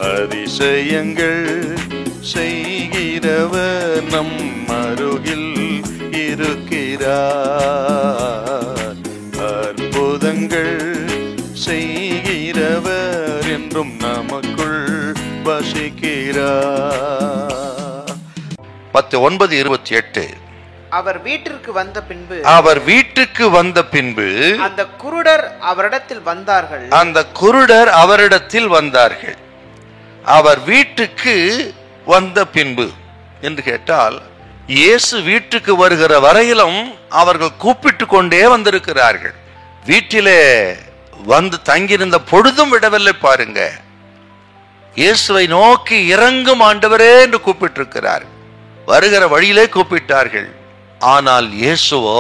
அதிசயங்கள் செய்கிறவர் நம் அருகில் இருக்கிறார். அற்புதங்கள் செய்கிறவர் என்றும் நமக்குள் வசிக்கிறார். 19:28. அவர் வீட்டிற்கு வந்த பின்பு அந்த குருடர் அவரிடத்தில் வந்தார்கள். அவர் வீட்டுக்கு வந்த பின்பு என்று கேட்டால், இயேசு வீட்டுக்கு வருகிற வரையிலும் அவர்கள் கூப்பிட்டு கொண்டே வந்திருக்கிறார்கள். வீட்டிலே வந்து தங்கியிருந்த பொழுதும் விடவில்லை. பாருங்க, இயேசுவை நோக்கி இறங்கும் ஆண்டவரே என்று கூப்பிட்டிருக்கிறார். வருகிற வழியிலே கூப்பிட்டார்கள். ஆனால் இயேசுவோ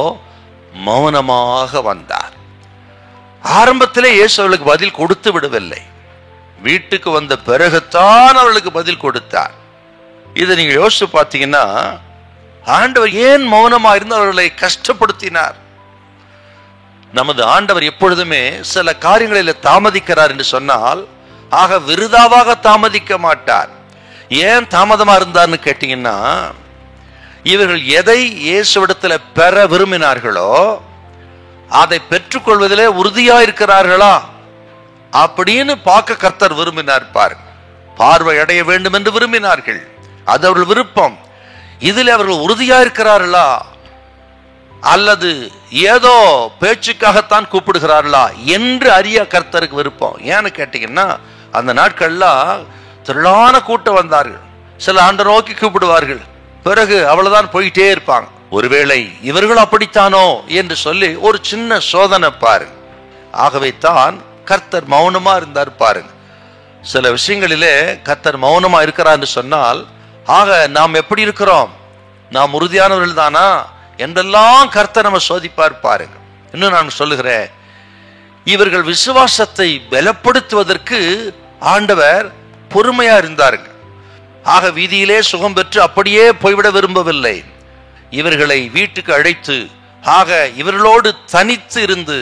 மௌனமாக வந்தார். ஆரம்பத்திலே இயேசு அவர்களுக்கு பதில் கொடுத்து விடவில்லை. வீட்டுக்கு வந்த பிறகுத்தான் அவர்களுக்கு பதில் கொடுத்தார். இதை நீங்க யோசிச்சு பார்த்தீங்கன்னா, ஆண்டவர் ஏன் மௌனமா இருந்து அவர்களை கஷ்டப்படுத்தினார்? நமது ஆண்டவர் எப்பொழுதுமே சில காரியங்களில் தாமதிக்கிறார் என்று சொன்னால், ஆக விருதாவாக தாமதிக்க மாட்டார். ஏன் தாமதமா இருந்தார்னு கேட்டீங்கன்னா, இவர்கள் எதை இயேசுவிடத்தில் பெற விரும்பினார்களோ அதை பெற்றுக்கொள்வதிலே உறுதியா இருக்கிறார்களா அப்படின்னு பார்க்க கர்த்தர் விரும்பினார். பாருங்க, பார்வை அடைய வேண்டும் என்று விரும்பினார்கள், அது அவர்கள் விருப்பம். இதில் அவர்கள் உறுதியா இருக்கிறார்களா அல்லது ஏதோ பேச்சுக்காகத்தான் கூப்பிடுகிறார்களா என்று அறிய கர்த்தருக்கு விருப்பம். ஏன்னு கேட்டீங்கன்னா, அந்த நாட்கள்லாம் திரளான கூட்டம் வந்தார்கள். சில ஆண்டை நோக்கி கூப்பிடுவார்கள், பிறகு அவ்வளவுதான் போயிட்டே இருப்பாங்க. ஒருவேளை இவர்கள் அப்படித்தானோ என்று சொல்லி ஒரு சின்ன சோதனை பாருங்க. ஆகவே தான் கர்த்தர் மௌனமா இருந்தார். பாருங்க, சில விஷயங்களிலே கர்த்தர் மௌனமா இருக்கிறார் என்று சொன்னால், ஆக நாம் எப்படி இருக்கிறோம், நாம் உறுதியானவர்கள் தானா என்றெல்லாம் கர்த்தர் நம்ம சோதிப்பார். பாருங்க, இன்னும் நான் சொல்லுகிறேன், இவர்கள் விசுவாசத்தை பலப்படுத்துவதற்கு ஆண்டவர் பொறுமையா இருந்தாருங்க. ஆக வீதியிலே சுகம் பெற்று அப்படியே போய்விட விரும்பவில்லை. இவர்களை வீட்டுக்கு அழைத்து, ஆக இவர்களோடு தனித்து இருந்து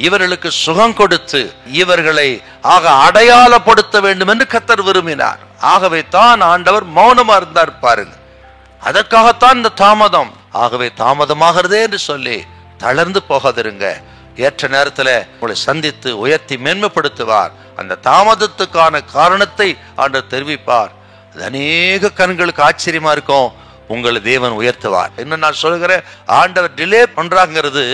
இவர்களுக்கு சுகம் கொடுத்து இவர்களை ஆக அடையாளப்படுத்த வேண்டும் என்று கர்த்தர் விரும்பினார். ஆகவே தான் ஆண்டவர் மௌனமா இருந்தார். பாருங்க, அதற்காகத்தான் இந்த தாமதம். ஆகவே தாமதமாகிறதே என்று சொல்லி தளர்ந்து போகாதிருங்க. ஏற்ற நேரத்தில் உங்களை சந்தித்து உயர்த்தி மேன்மைப்படுத்துவார். அந்த தாமதத்துக்கான காரணத்தை ஆண்டவர் தெரிவிப்பார். அது அநேக கண்களுக்கு ஆச்சரியமா இருக்கும். உங்களை தேவன் உயர்த்துவார். இன்னும் நான் சொல்கிறேன், ஆண்டவர் டிலே பண்றாங்கிறது,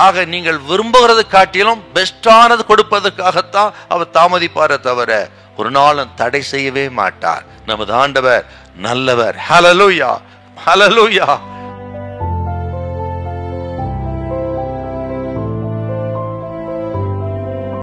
ஆக நீங்கள் விரும்புகிறது காட்டிலும் பெஸ்டானது கொடுப்பதற்காகத்தான் அவர் தாமதிப்பாரே தவிர ஒரு நாளும் தடை செய்யவே மாட்டார். நமது ஆண்டவர் நல்லவர். ஹல்லேலூயா, ஹல்லேலூயா.